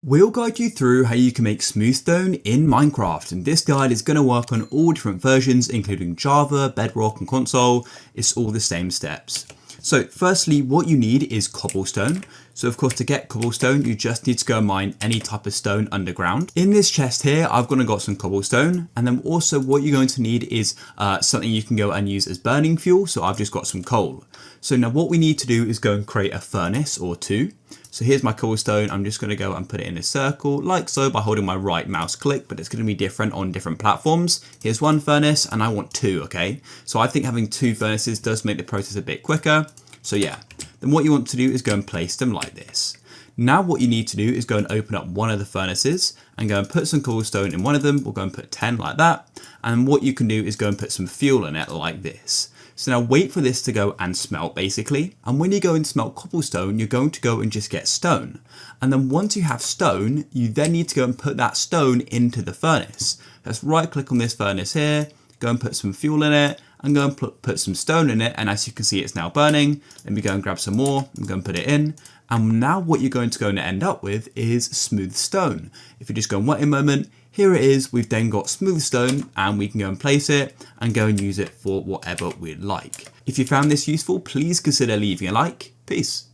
We'll guide you through how you can make smooth stone in Minecraft, and this guide is going to work on all different versions including Java, Bedrock and Console. It's all the same steps. So firstly, what you need is cobblestone. So of course, to get cobblestone, you just need to go and mine any type of stone underground. In this chest here, I've gone and got some cobblestone, and then also what you're going to need is something you can go and use as burning fuel. So I've just got some coal. So now what we need to do is go and create a furnace or two. So here's my cobblestone. I'm just going to go and put it in a circle like so by holding my right mouse click, but it's going to be different on different platforms. Here's one furnace and I want two, okay? So I think having two furnaces does make the process a bit quicker. So yeah, then what you want to do is go and place them like this. Now what you need to do is go and open up one of the furnaces and go and put some cobblestone in one of them. We'll go and put 10 like that. And what you can do is go and put some fuel in it like this. So now wait for this to go and smelt basically. And when you go and smelt cobblestone, you're going to go and just get stone. And then once you have stone, you then need to go and put that stone into the furnace. Let's right click on this furnace here, go and put some fuel in it and go and put some stone in it. And as you can see, it's now burning. Let me go and grab some more and go and put it in. And now what you're going to go and end up with is smooth stone. If you just go and wait a moment, here it is. We've then got smooth stone and we can go and place it and go and use it for whatever we'd like. If you found this useful, please consider leaving a like. Peace.